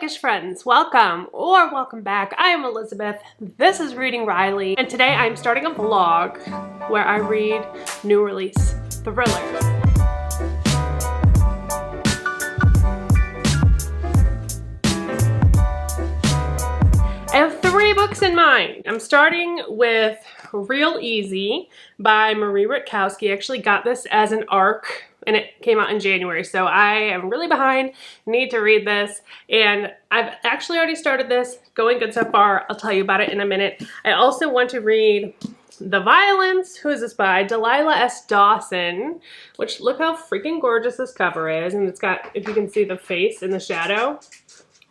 bookish friends, welcome or welcome back. I am Elizabeth, this is Reading Riley, and today I'm starting a vlog where I read new release thrillers. I have 3 books in mind. I'm starting with Real Easy by Marie Rutkowski. I actually got this as an ARC and it came out in January, so I am really behind, need to read this, and I've actually already started this, going good so far. I'll tell you about it in a minute. I also want to read The Violence, who is this by? Delilah S. Dawson, which look how freaking gorgeous this cover is, and it's got, if you can see the face in the shadow,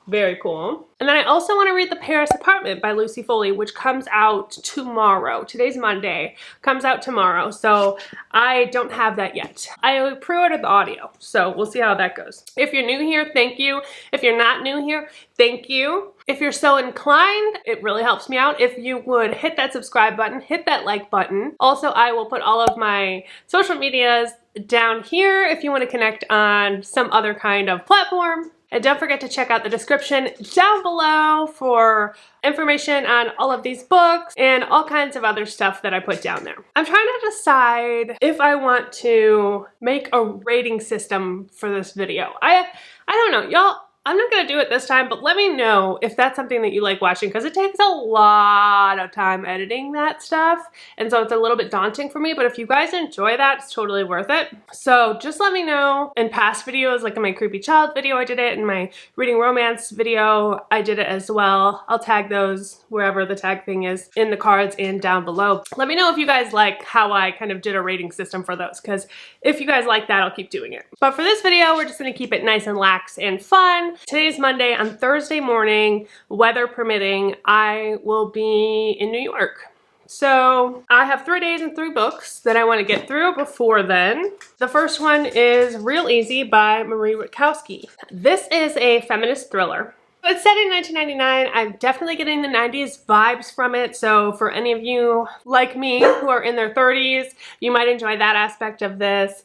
very cool. And then I also want to read The Paris Apartment by Lucy Foley, which comes out tomorrow. Today's Monday, comes out tomorrow, so I don't have that yet. I pre-ordered the audio, so we'll see how that goes. If you're new here, thank you. If you're not new here, thank you. If you're so inclined, it really helps me out if you would hit that subscribe button, hit that like button. Also, I will put all of my social medias down here if you want to connect on some other kind of platform. And don't forget to check out the description down below for information on all of these books and all kinds of other stuff that I put down there. I'm trying to decide if I want to make a rating system for this video. I don't know, y'all. I'm not gonna do it this time, but let me know if that's something that you like watching, because it takes a lot of time editing that stuff, and so it's a little bit daunting for me, but if you guys enjoy that, it's totally worth it. So just let me know. In past videos, like in my Creepy Child video, I did it. In my Reading Romance video, I did it as well. I'll tag those wherever the tag thing is in the cards and down below. Let me know if you guys like how I kind of did a rating system for those, because if you guys like that, I'll keep doing it. But for this video, we're just gonna keep it nice and lax and fun. Today's Monday. On Thursday morning, weather permitting, I will be in New York. So I have 3 days and 3 books that I want to get through before then. The first one is Real Easy by Marie Rutkowski. This is a feminist thriller. It's set in 1999. I'm definitely getting the 90s vibes from it. So for any of you like me who are in their 30s, you might enjoy that aspect of this.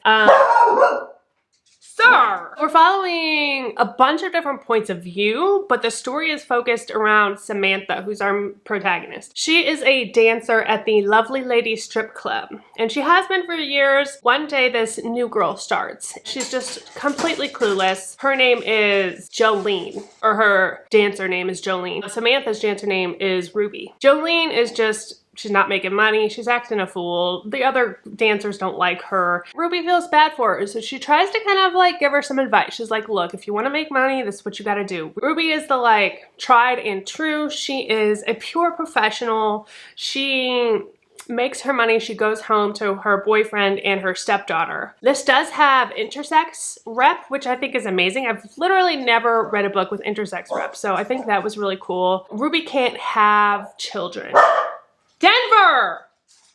We're following a bunch of different points of view, but the story is focused around Samantha, who's our protagonist. She is a dancer at the Lovely Lady Strip Club, and she has been for years. One day this new girl starts. She's just completely clueless. Her name is Jolene, or her dancer name is Jolene. Samantha's dancer name is Ruby. Jolene is just, she's not making money. She's acting a fool. The other dancers don't like her. Ruby feels bad for her, so she tries to kind of like give her some advice. She's like, look, if you want to make money, this is what you got to do. Ruby is the like tried and true. She is a pure professional. She makes her money. She goes home to her boyfriend and her stepdaughter. This does have intersex rep, which I think is amazing. I've literally never read a book with intersex rep, so I think that was really cool. Ruby can't have children. Denver!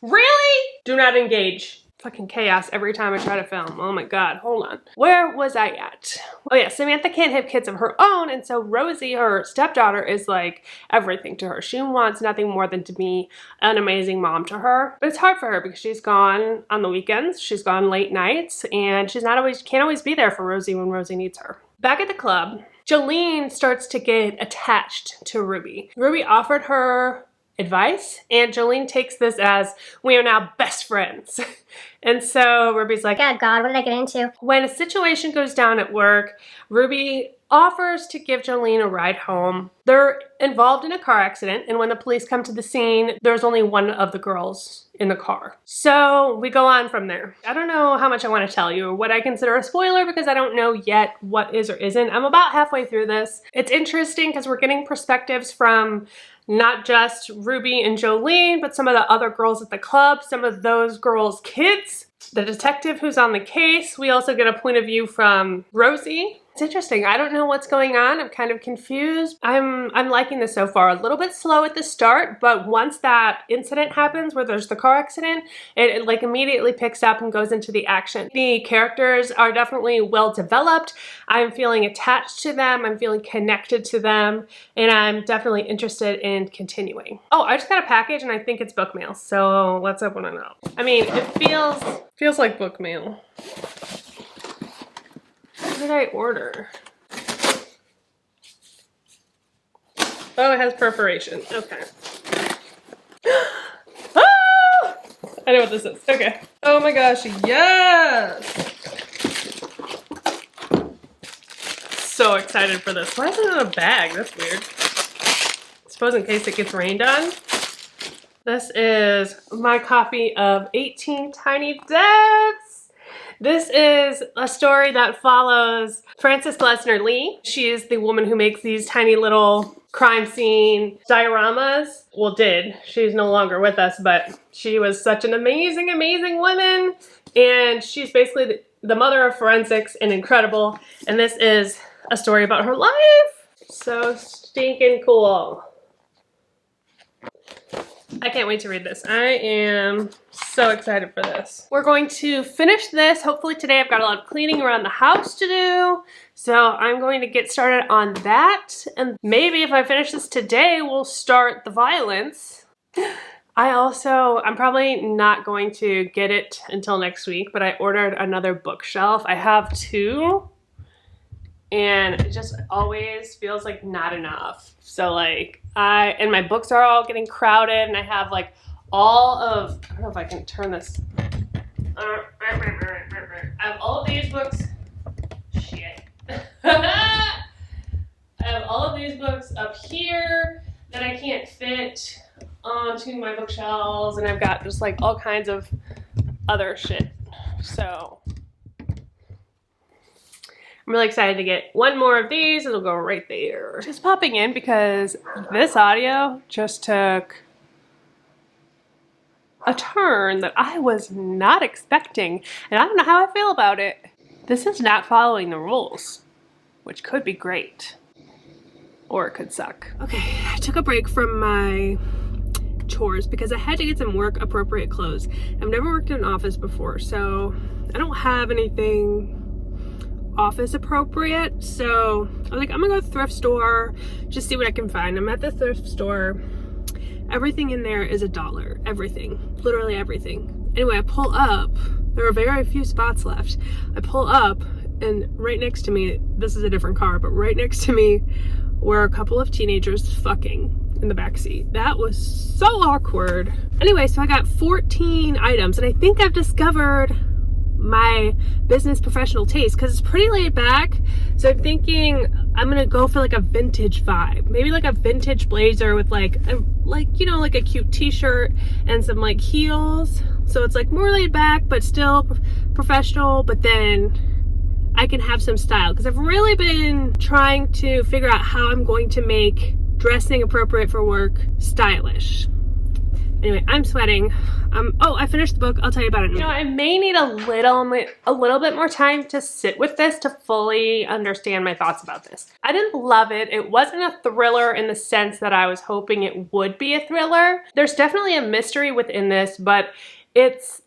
Really? Do not engage. Fucking chaos every time I try to film. Oh my god, hold on. Where was I at? Oh yeah, Samantha can't have kids of her own, and so Rosie, her stepdaughter, is like everything to her. She wants nothing more than to be an amazing mom to her. But it's hard for her because she's gone on the weekends, she's gone late nights, and she's not always, can't always be there for Rosie when Rosie needs her. Back at the club, Jolene starts to get attached to Ruby. Ruby offered her advice, and Jolene takes this as, we are now best friends. And so Ruby's like, oh god, what did I get into? When a situation goes down at work, Ruby offers to give Jolene a ride home. They're involved in a car accident, and when the police come to the scene, there's only one of the girls in the car. So we go on from there. I don't know how much I want to tell you or what I consider a spoiler, because I don't know yet what is or isn't. I'm about halfway through this. It's interesting because we're getting perspectives from not just Ruby and Jolene, but some of the other girls at the club, some of those girls' kids, the detective who's on the case. We also get a point of view from Rosie. It's interesting. I don't know what's going on. I'm kind of confused. I'm liking this so far. A little bit slow at the start, but once that incident happens where there's the car accident, it like immediately picks up and goes into the action. The characters are definitely well developed. I'm feeling attached to them. I'm feeling connected to them, and I'm definitely interested in continuing. Oh, I just got a package and I think it's book mail, so let's open it up. I mean, it feels like book mail. What did I order? Oh, it has perforation. Okay. Ah! I know what this is. Okay. Oh my gosh, yes! So excited for this. Why is it in a bag? That's weird. I suppose in case it gets rained on. This is my copy of 18 Tiny Deaths. This is a story that follows Frances Glessner Lee. She is the woman who makes these tiny little crime scene dioramas. Well, did. She's no longer with us, but she was such an amazing, amazing woman. And she's basically the mother of forensics and incredible. And this is a story about her life. So stinking cool. I can't wait to read this. I am so excited for this. We're going to finish this. Hopefully today. I've got a lot of cleaning around the house to do. So I'm going to get started on that. And maybe if I finish this today, we'll start the violence. I'm probably not going to get it until next week, but I ordered another bookshelf. I have 2. And it just always feels like not enough. So like and my books are all getting crowded, and I have like all of, I don't know if I can turn this. I have all of these books. Shit. I have all of these books up here that I can't fit onto my bookshelves, and I've got just like all kinds of other shit. So I'm really excited to get one more of these. It'll go right there. Just popping in because this audio just took a turn that I was not expecting, and I don't know how I feel about it. This is not following the rules, which could be great, or it could suck. Okay, I took a break from my chores because I had to get some work appropriate clothes. I've never worked in an office before, so I don't have anything office appropriate, so I'm like, I'm gonna go to the thrift store, just see what I can find. I'm at the thrift store. Everything in there is $1. Everything, literally everything. Anyway, I pull up. There are very few spots left. I pull up, and right next to me, this is a different car, but right next to me were a couple of teenagers fucking in the back seat. That was so awkward. Anyway, so I got 14 items, and I think I've discovered my business professional taste because it's pretty laid back. So I'm thinking I'm gonna go for like a vintage vibe, maybe like a vintage blazer with like you know, like a cute t-shirt and some like heels, so it's like more laid back but still professional, but then I can have some style because I've really been trying to figure out how I'm going to make dressing appropriate for work stylish. Anyway, I'm sweating. Oh, I finished the book. I'll tell you about it. You know, I may need a little bit more time to sit with this to fully understand my thoughts about this. I didn't love it. It wasn't a thriller in the sense that I was hoping it would be a thriller. There's definitely a mystery within this, but it's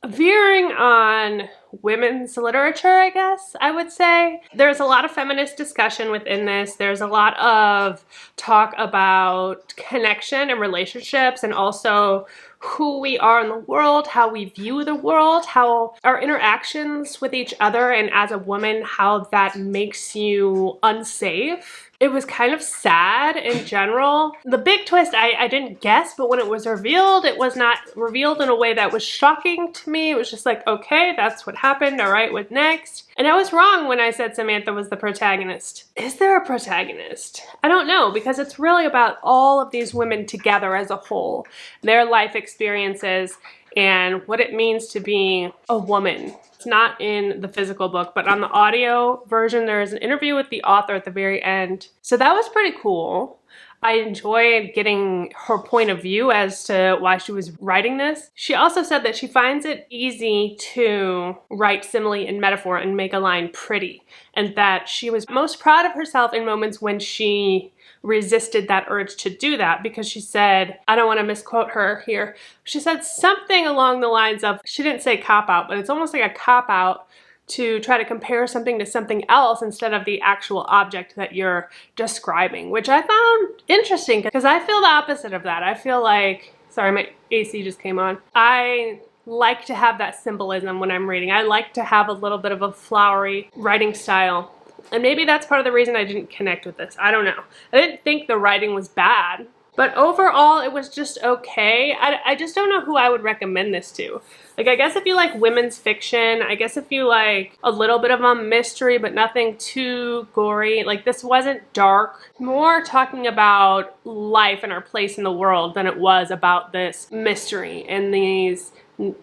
veering on women's literature, I guess I would say. There's a lot of feminist discussion within this. There's a lot of talk about connection and relationships, and also who we are in the world, how we view the world, how our interactions with each other, and as a woman, how that makes you unsafe. It was kind of sad in general. The big twist I didn't guess, but when it was revealed, it was not revealed in a way that was shocking to me. It was just like, okay, that's what happened, all right, what next? And I was wrong when I said Samantha was the protagonist. Is there a protagonist? I don't know, because it's really about all of these women together as a whole, their life experiences, and what it means to be a woman. It's not in the physical book, but on the audio version, there is an interview with the author at the very end. So that was pretty cool. I enjoyed getting her point of view as to why she was writing this. She also said that she finds it easy to write simile and metaphor and make a line pretty, and that she was most proud of herself in moments when she resisted that urge to do that, because she said, I don't want to misquote her here, she said something along the lines of, she didn't say cop out, but it's almost like a cop out to try to compare something to something else instead of the actual object that you're describing, which I found interesting because I feel the opposite of that. I feel like, sorry, my AC just came on. I like to have that symbolism when I'm reading. I like to have a little bit of a flowery writing style. And maybe that's part of the reason I didn't connect with this. I don't know. I didn't think the writing was bad, but overall it was just okay. I just don't know who I would recommend this to. Like, I guess if you like women's fiction, I guess if you like a little bit of a mystery but nothing too gory, like this wasn't dark. More talking about life and our place in the world than it was about this mystery and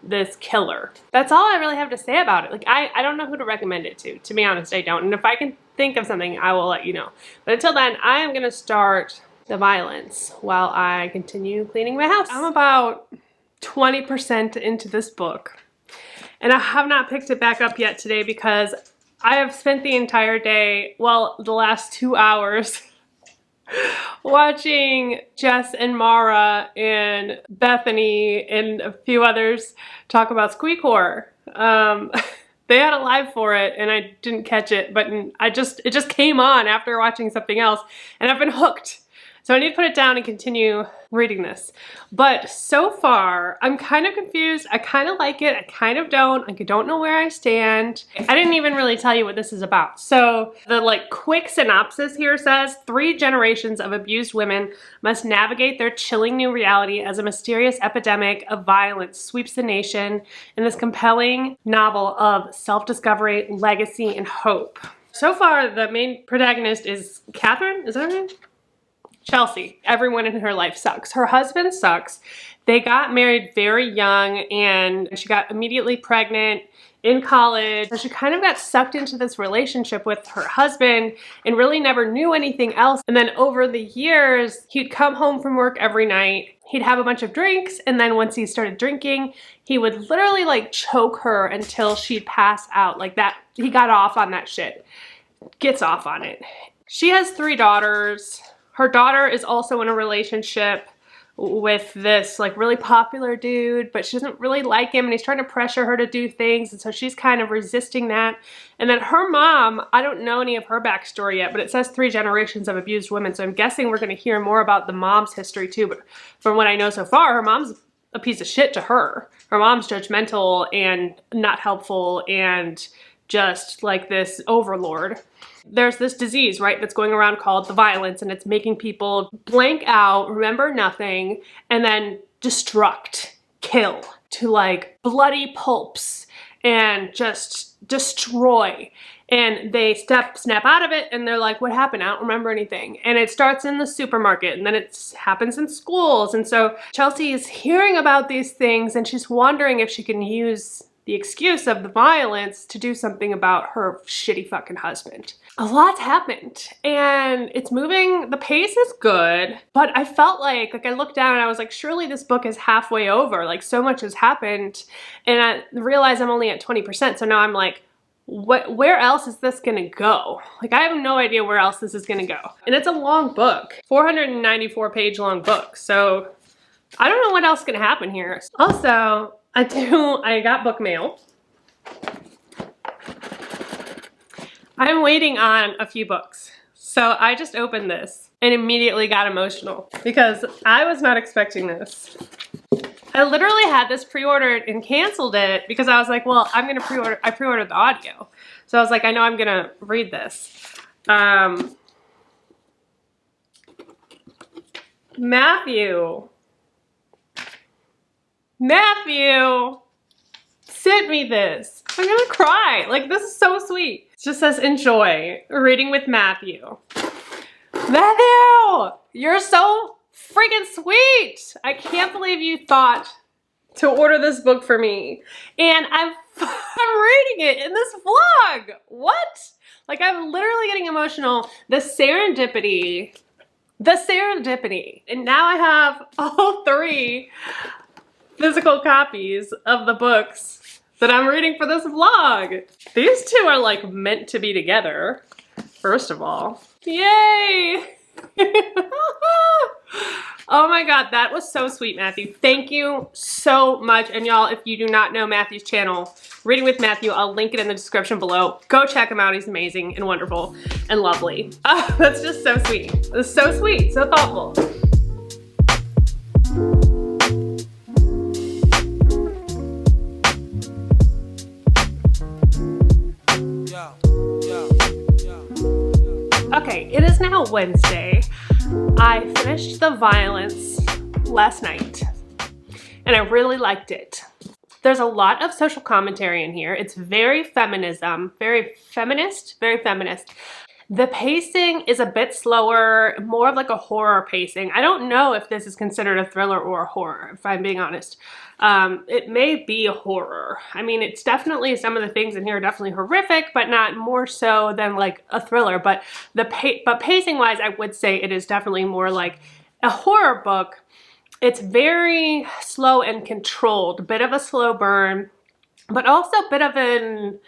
this killer. That's all I really have to say about it. Like, I don't know who to recommend it to be honest, I don't. And if I can think of something, I will let you know. But until then, I am gonna start the violence while I continue cleaning my house. I'm about 20% into this book, and I have not picked it back up yet today because I have spent the entire day, well, the last 2 hours watching Jess and Mara and Bethany and a few others talk about Squeak Horror. They had a live for it and I didn't catch it, but it just came on after watching something else and I've been hooked. So I need to put it down and continue reading this. But so far, I'm kind of confused. I kind of like it. I kind of don't. I don't know where I stand. I didn't even really tell you what this is about. So the like quick synopsis here says, 3 generations of abused women must navigate their chilling new reality as a mysterious epidemic of violence sweeps the nation in this compelling novel of self-discovery, legacy, and hope. So far, the main protagonist is Catherine. Is that her name? Chelsea. Everyone in her life sucks. Her husband sucks. They got married very young and she got immediately pregnant in college. So she kind of got sucked into this relationship with her husband and really never knew anything else. And then over the years, he'd come home from work every night. He'd have a bunch of drinks, and then once he started drinking, he would literally like choke her until she'd pass out. Like that, he got off on that shit. Gets off on it. She has 3 daughters. Her daughter is also in a relationship with this like really popular dude, but she doesn't really like him and he's trying to pressure her to do things, and so she's kind of resisting that. And then her mom, I don't know any of her backstory yet, but it says 3 generations of abused women, so I'm guessing we're going to hear more about the mom's history too. But from what I know so far, her mom's a piece of shit to her. Her mom's judgmental and not helpful and just like this overlord. There's this disease, right, that's going around called the violence, and it's making people blank out, remember nothing, and then destruct, kill to like bloody pulps and just destroy. And they snap out of it and they're like, what happened? I don't remember anything. And it starts in the supermarket and then it happens in schools. And so Chelsea is hearing about these things and she's wondering if she can use the excuse of the violence to do something about her shitty fucking husband. A lot's happened and it's moving, the pace is good, but I felt like I looked down and I was like, surely this book is halfway over, like so much has happened, and I realized I'm only at 20%, so now I'm like, where else is this gonna go? Like, I have no idea where else this is gonna go. And it's a long book, 494 page long book, so I don't know what else is gonna happen here. Also, I got book mail. I'm waiting on a few books. So I just opened this and immediately got emotional because I was not expecting this. I literally had this pre-ordered and canceled it because I was like, well, I pre-ordered the audio. So I was like, I know I'm gonna read this. Matthew sent me this. I'm gonna cry. Like, this is so sweet. It just says, enjoy reading with Matthew. Matthew, you're so freaking sweet. I can't believe you thought to order this book for me. And I'm reading it in this vlog. What? Like, I'm literally getting emotional. The serendipity. And now I have all 3 physical copies of the books that I'm reading for this vlog. These 2 are like meant to be together, first of all. Yay! Oh my god, that was so sweet, Matthew. Thank you so much. And y'all, if you do not know Matthew's channel, Reading with Matthew, I'll link it in the description below. Go check him out. He's amazing and wonderful and lovely. Oh, that's just so sweet. It's so sweet, so thoughtful. Yeah. Thrill Wednesday. I finished The Violence last night, and I really liked it. There's a lot of social commentary in here. It's very feminism, very feminist, very feminist. The pacing is a bit slower, more of like a horror pacing. I don't know if this is considered a thriller or a horror, if I'm being honest. It may be a horror. I mean, it's definitely, some of the things in here are definitely horrific, but not more so than like a thriller. But pacing wise, I would say it is definitely more like a horror book. It's very slow and controlled, a bit of a slow burn, but also a bit of an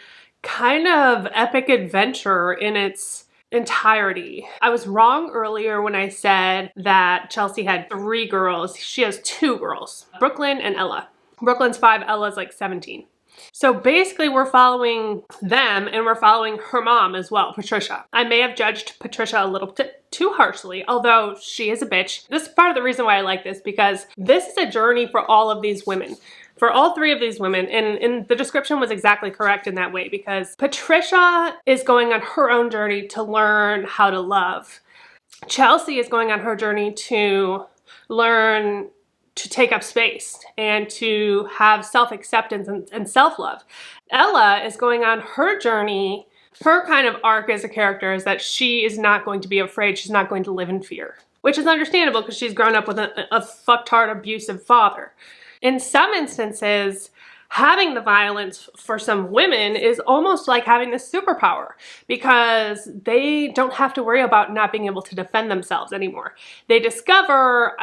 kind of epic adventure in its entirety. I was wrong earlier when I said that Chelsea had 3 girls. She has 2 girls, Brooklyn and Ella. Brooklyn's 5, Ella's like 17. So basically we're following them, and we're following her mom as well, Patricia. I may have judged Patricia a little bit too harshly, although she is a bitch. This is part of the reason why I like this, because this is a journey for all of these women. For all 3 of these women, and the description was exactly correct in that way, because Patricia is going on her own journey to learn how to love. Chelsea is going on her journey to learn to take up space and to have self-acceptance and self-love. Ella is going on her journey. Her kind of arc as a character is that she is not going to be afraid. She's not going to live in fear, which is understandable because she's grown up with a fucktard, abusive father. In some instances, having the violence for some women is almost like having this superpower, because they don't have to worry about not being able to defend themselves anymore. They discover,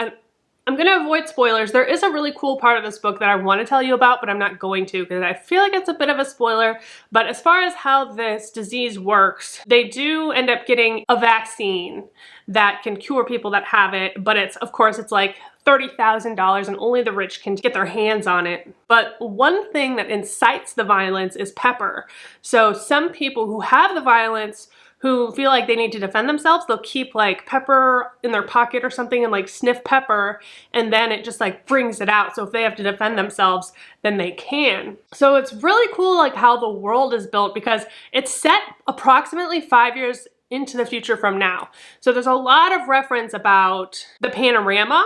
I'm going to avoid spoilers. There is a really cool part of this book that I want to tell you about, but I'm not going to because I feel like it's a bit of a spoiler. But as far as how this disease works, they do end up getting a vaccine that can cure people that have it. But it's, of course, it's like $30,000 and only the rich can get their hands on it. But one thing that incites the violence is pepper. So some people who have the violence, who feel like they need to defend themselves, they'll keep like pepper in their pocket or something and like sniff pepper, and then it just like brings it out. So if they have to defend themselves, then they can. So it's really cool like how the world is built, because it's set approximately 5 years into the future from now. So there's a lot of reference about the panorama.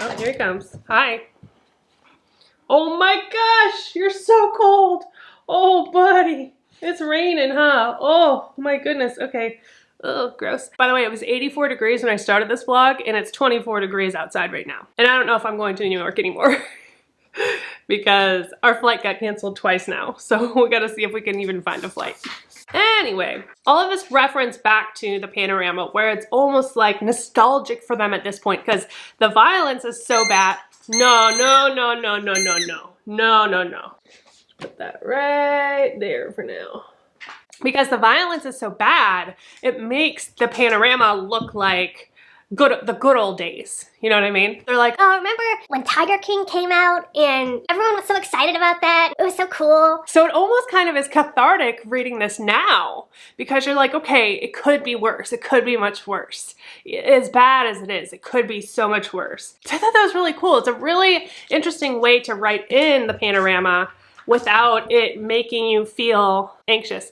Oh, here he comes. Hi. Oh my gosh, you're so cold. Oh, buddy. It's raining, huh? Oh my goodness. Okay. Oh, gross. By the way, it was 84 degrees when I started this vlog, and it's 24 degrees outside right now. And I don't know if I'm going to New York anymore because our flight got canceled twice now. So we gotta see if we can even find a flight. Anyway, all of this reference back to the panorama, where it's almost like nostalgic for them at this point, because the violence is so bad. No, no, no, no, no, no, no. No, no, no. Put that right there for now. Because the violence is so bad, it makes the panorama look like the good old days. You know what I mean? They're like, oh, remember when Tiger King came out and everyone was so excited about that? It was so cool. So it almost kind of is cathartic reading this now, because you're like, okay, it could be worse. It could be much worse. As bad as it is, it could be so much worse. So I thought that was really cool. It's a really interesting way to write in the panorama without it making you feel anxious.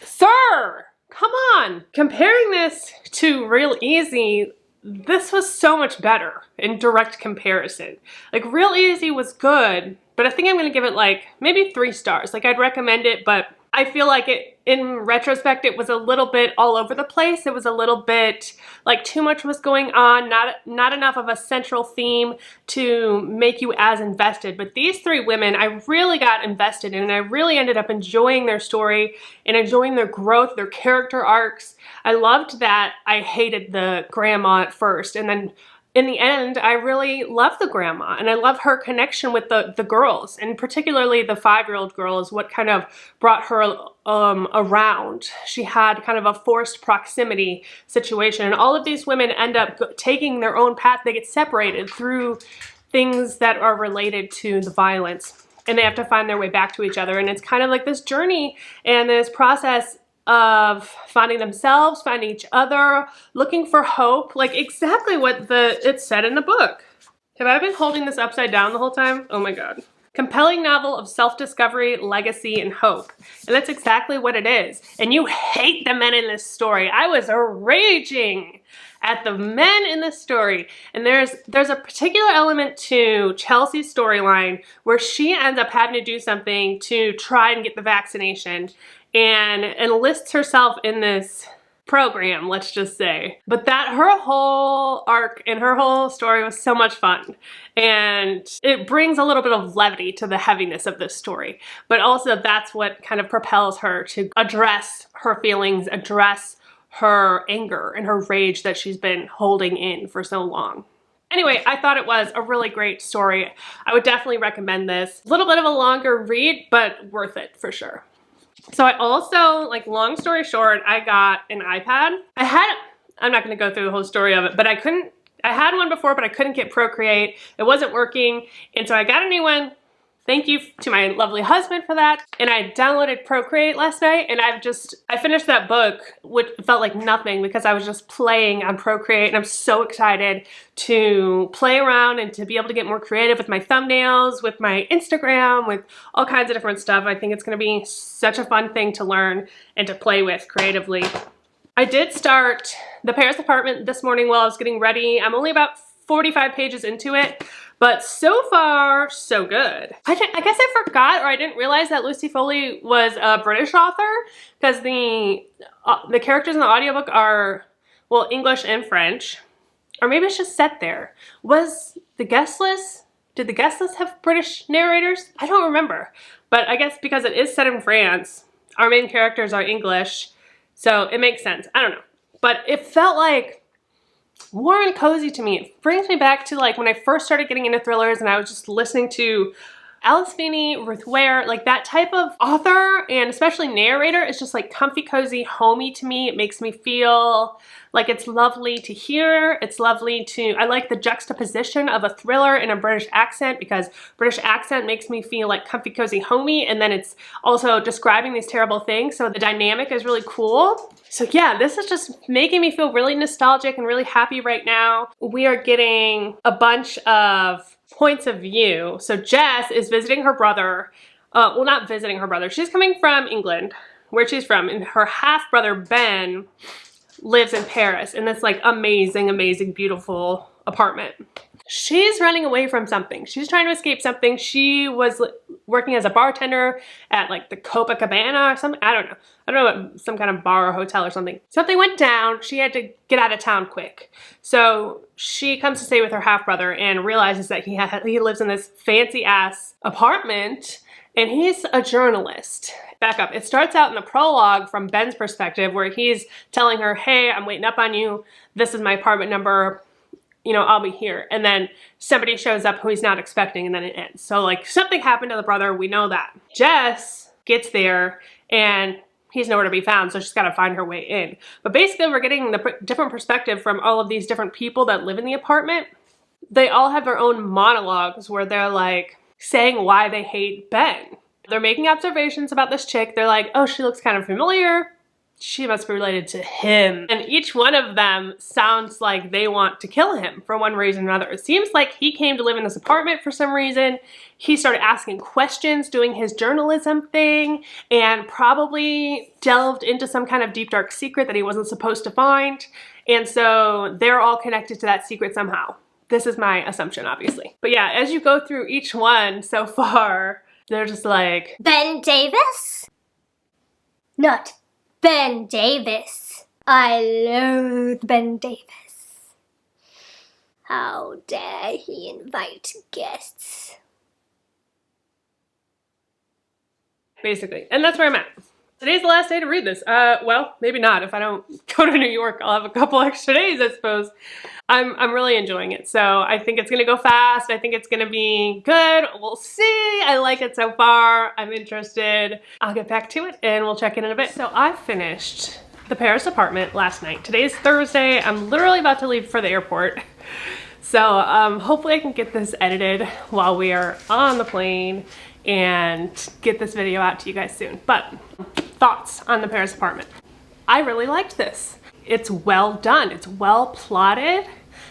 Sir, come on. Comparing this to Real Easy, this was so much better in direct comparison. Like, Real Easy was good, but I think I'm gonna give it like maybe 3 stars. Like, I'd recommend it, but I feel like it, in retrospect, it was a little bit all over the place. It was a little bit like too much was going on, not enough of a central theme to make you as invested. But these 3 women, I really got invested in, and I really ended up enjoying their story and enjoying their growth, their character arcs. I loved that I hated the grandma at first, and then in the end, I really love the grandma, and I love her connection with the girls, and particularly the 5-year-old girl is what kind of brought her around. She had kind of a forced proximity situation, and all of these women end up taking their own path. They get separated through things that are related to the violence, and they have to find their way back to each other, and it's kind of like this journey and this process of finding themselves, finding each other, looking for hope, like exactly what it said in the book. Have I been holding this upside down the whole time? Oh my god. Compelling novel of self-discovery, legacy, and hope. And that's exactly what it is. And you hate the men in this story. I was raging at the men in this story. And there's a particular element to Chelsea's storyline where she ends up having to do something to try and get the vaccination and enlists herself in this program, let's just say. But that her whole arc and her whole story was so much fun. And it brings a little bit of levity to the heaviness of this story. But also that's what kind of propels her to address her feelings, address her anger and her rage that she's been holding in for so long. Anyway, I thought it was a really great story. I would definitely recommend this. A little bit of a longer read, but worth it for sure. So I also, like, long story short, I got an iPad. I'm not going to go through the whole story of it, but I had one before, but I couldn't get Procreate. It wasn't working, and so I got a new one. Thank you to my lovely husband for that. And I downloaded Procreate last night, and I finished that book, which felt like nothing because I was just playing on Procreate, and I'm so excited to play around and to be able to get more creative with my thumbnails, with my Instagram, with all kinds of different stuff. I think it's gonna be such a fun thing to learn and to play with creatively. I did start The Paris Apartment this morning while I was getting ready. I'm only about 45 pages into it, but so far, so good. I guess I forgot, or I didn't realize that Lucy Foley was a British author, because the characters in the audiobook are, well, English and French, or maybe it's just set there. Was the guest list, did the guest list have British narrators? I don't remember, but I guess because it is set in France, our main characters are English, so it makes sense. I don't know, but it felt like warm and cozy to me. It brings me back to like when I first started getting into thrillers and I was just listening to Alice Feeney, Ruth Ware, like that type of author, and especially narrator is just like comfy, cozy, homey to me. It makes me feel like it's lovely to hear. It's lovely to, I like the juxtaposition of a thriller in a British accent, because British accent makes me feel like comfy, cozy, homey, and then it's also describing these terrible things. So the dynamic is really cool. So yeah, this is just making me feel really nostalgic and really happy right now. We are getting a bunch of points of view. So Jess is visiting her brother. Well, not visiting her brother. She's coming from England, where she's from, and her half-brother Ben lives in Paris in this like amazing, amazing, beautiful apartment. She's running away from something. She's trying to escape something. She was working as a bartender at like the Copacabana or something. I don't know, some kind of bar or hotel or something. Something went down. She had to get out of town quick. So she comes to stay with her half-brother and realizes that he lives in this fancy ass apartment, and he's a journalist. Back up. It starts out in the prologue from Ben's perspective where he's telling her, hey, I'm waiting up on you. This is my apartment number. You know, I'll be here. And then somebody shows up who he's not expecting, and then it ends. So like something happened to the brother. We know that. Jess gets there and he's nowhere to be found. So she's got to find her way in. But basically we're getting the different perspective from all of these different people that live in the apartment. They all have their own monologues where they're like saying why they hate Ben. They're making observations about this chick. They're like, oh, she looks kind of familiar. She must be related to him. And each one of them sounds like they want to kill him for one reason or another. It seems like he came to live in this apartment for some reason. He started asking questions, doing his journalism thing, and probably delved into some kind of deep, dark secret that he wasn't supposed to find. And so they're all connected to that secret somehow. This is my assumption, obviously. But yeah, as you go through each one so far, they're just like, Ben Davis? Not Ben Davis. I loathe Ben Davis. How dare he invite guests? basically. And that's where I'm at. Today's the last day to read this. Well, maybe not. If I don't go to New York, I'll have a couple extra days, I suppose. I'm really enjoying it. So I think it's going to go fast. I think it's going to be good. We'll see. I like it so far. I'm interested. I'll get back to it and we'll check in a bit. So I finished The Paris Apartment last night. Today's Thursday. I'm literally about to leave for the airport. So hopefully I can get this edited while we are on the plane and get this video out to you guys soon. But thoughts on The Paris Apartment. I really liked this. It's well done. It's well plotted.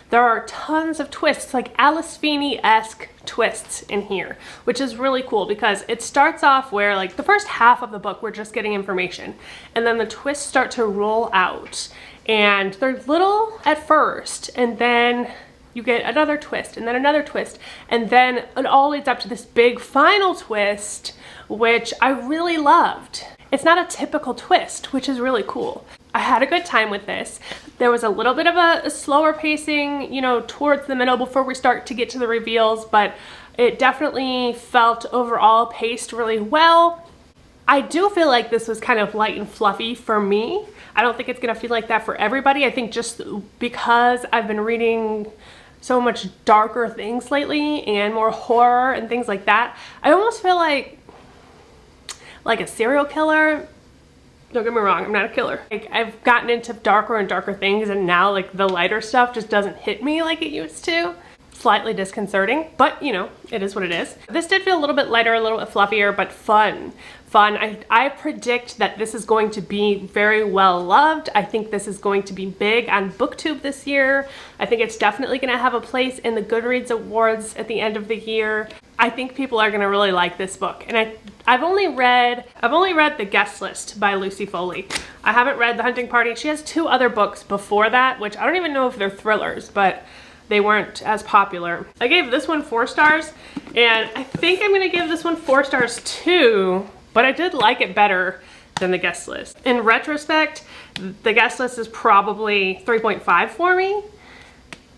there are tons of twists, like Alice Feeney-esque twists in here, which is really cool because it starts off where like the first half of the book we're just getting information, and then the twists start to roll out, and they're little at first, and then you get another twist, and then another twist, and then it all leads up to this big final twist, which I really loved. It's not a typical twist, which is really cool. I had a good time with this. There was a little bit of a slower pacing, you know, towards the middle before we start to get to the reveals, but it definitely felt overall paced really well. I do feel like this was kind of light and fluffy for me. I don't think it's gonna feel like that for everybody. I think just because I've been reading so much darker things lately and more horror and things like that, I almost feel like a serial killer. Don't get me wrong, I'm not a killer. Like, I've gotten into darker and darker things, and now like the lighter stuff just doesn't hit me like it used to. Slightly disconcerting, but you know, it is what it is. This did feel a little bit lighter, a little bit fluffier, but fun. I predict that this is going to be very well loved. I think this is going to be big on BookTube this year. I think it's definitely gonna have a place in the Goodreads Awards at the end of the year. I think people are gonna really like this book. And I've only read The Guest List by Lucy Foley. I haven't read The Hunting Party. She has 2 other books before that, which I don't even know if they're thrillers, but they weren't as popular. I gave this one 4 stars, and I think I'm gonna give this one 4 stars too, but I did like it better than The Guest List. In retrospect, The Guest List is probably 3.5 for me,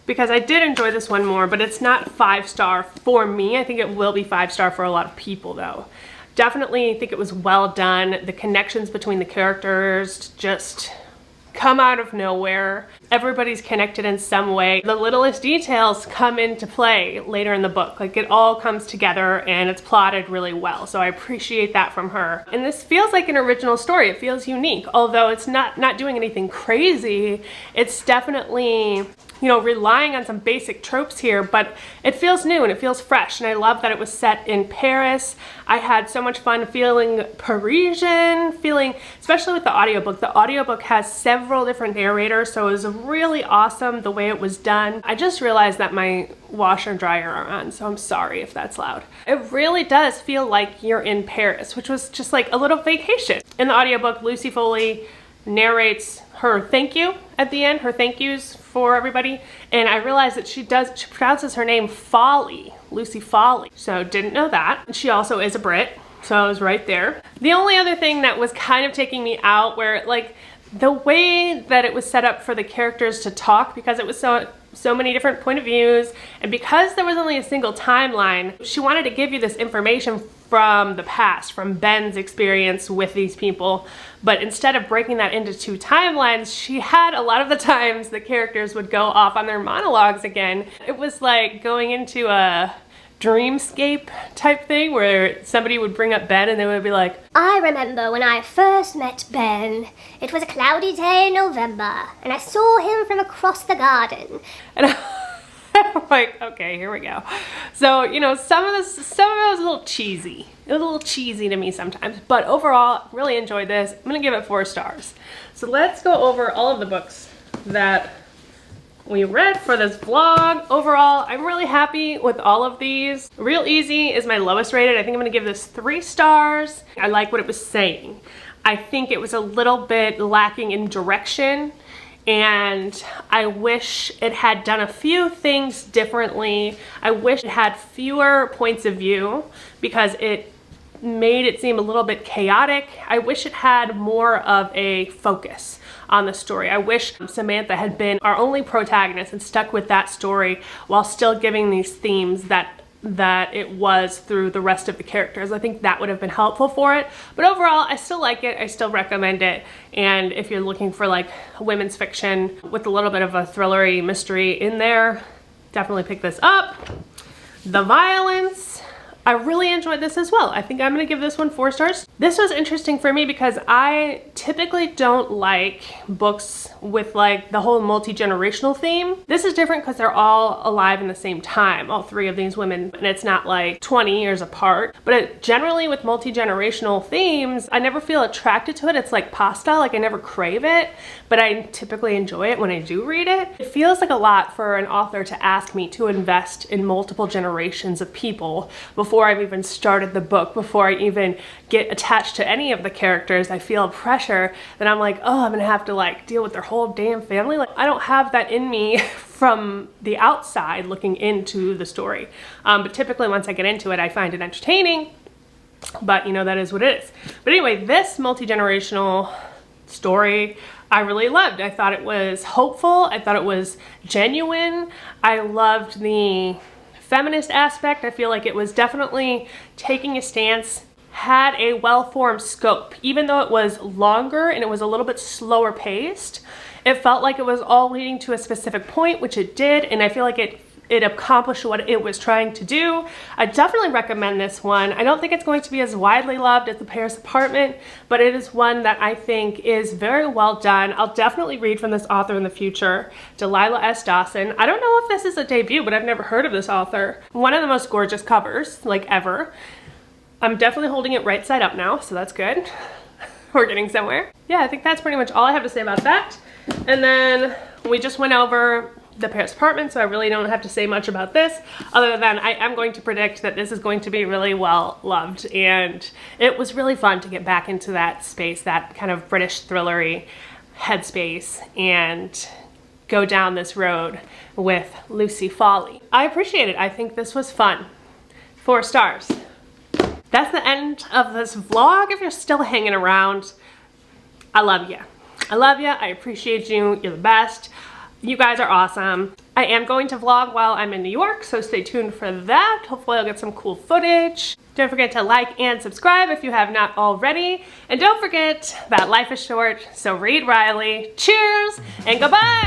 because I did enjoy this one more, but it's not 5-star for me. I think it will be 5-star for a lot of people though. Definitely think it was well done. The connections between the characters just come out of nowhere. Everybody's connected in some way. The littlest details come into play later in the book. Like, it all comes together and it's plotted really well. So I appreciate that from her. And this feels like an original story. It feels unique. Although it's not doing anything crazy, it's definitely, you know, relying on some basic tropes here, but it feels new and it feels fresh, and I love that it was set in Paris. I had so much fun feeling Parisian, especially with the audiobook. The audiobook has several different narrators, so it was really awesome the way it was done. I just realized that my washer and dryer are on, so I'm sorry if that's loud. It really does feel like you're in Paris, which was just like a little vacation. In the audiobook, Lucy Foley narrates her thank you at the end, her thank yous for everybody, and I realized that she pronounces her name Foley, Lucy Foley, so didn't know that. And she also is a Brit, so I was right there. The only other thing that was kind of taking me out, where like the way that it was set up for the characters to talk, because it was so many different point of views, and because there was only a single timeline, she wanted to give you this information from the past, from Ben's experience with these people, but instead of breaking that into 2 timelines, she had a lot of the times the characters would go off on their monologues again. It was like going into a dreamscape type thing where somebody would bring up Ben and they would be like, I remember when I first met Ben. It was a cloudy day in November, and I saw him from across the garden. And I'm like, okay, here we go. So, you know, some of it was a little cheesy. It was a little cheesy to me sometimes, but overall, really enjoyed this. I'm gonna give it 4 stars. So let's go over all of the books that we read for this vlog. Overall, I'm really happy with all of these. Real Easy is my lowest rated. I think I'm gonna give this 3 stars. I like what it was saying. I think it was a little bit lacking in direction, and I wish it had done a few things differently. I wish it had fewer points of view because it made it seem a little bit chaotic. I wish it had more of a focus on the story. I wish Samantha had been our only protagonist and stuck with that story while still giving these themes that it was through the rest of the characters. I think that would have been helpful for it. But overall, I still like it. I still recommend it. And if you're looking for like women's fiction with a little bit of a thrillery mystery in there, definitely pick this up. The violence, I really enjoyed this as well. I think I'm gonna give this one 4 stars. This was interesting for me because I typically don't like books with like the whole multi-generational theme. This is different because they're all alive in the same time, all 3 of these women, and it's not like 20 years apart. But generally with multi-generational themes, I never feel attracted to it. It's like pasta, like I never crave it, but I typically enjoy it when I do read it. It feels like a lot for an author to ask me to invest in multiple generations of people before I've even started the book, before I even get attached to any of the characters. I feel pressure that I'm like, oh, I'm gonna have to like deal with their whole damn family. Like I don't have that in me from the outside looking into the story. But typically once I get into it, I find it entertaining, but you know, that is what it is. But anyway, this multi-generational story I really loved. I thought it was hopeful. I thought it was genuine. I loved the feminist aspect. I feel like it was definitely taking a stance, had a well-formed scope. Even though it was longer and it was a little bit slower paced, it felt like it was all leading to a specific point, which it did, and I feel like it accomplished what it was trying to do. I definitely recommend this one. I don't think it's going to be as widely loved as The Paris Apartment, but it is one that I think is very well done. I'll definitely read from this author in the future, Delilah S. Dawson. I don't know if this is a debut, but I've never heard of this author. One of the most gorgeous covers, like ever. I'm definitely holding it right side up now, so that's good. We're getting somewhere. Yeah, I think that's pretty much all I have to say about that. And then we just went over The Paris Apartment, so I really don't have to say much about this, other than I am going to predict that this is going to be really well loved, and it was really fun to get back into that space, that kind of British thrillery headspace, and go down this road with Lucy Foley. I appreciate it. I think this was fun. 4 stars. That's the end of this vlog. If you're still hanging around, I love you. I love you. I appreciate you. You're the best. You guys are awesome. I am going to vlog while I'm in New York, so stay tuned for that. Hopefully I'll get some cool footage. Don't forget to like and subscribe if you have not already. And don't forget that life is short, so read Riley. Cheers and goodbye.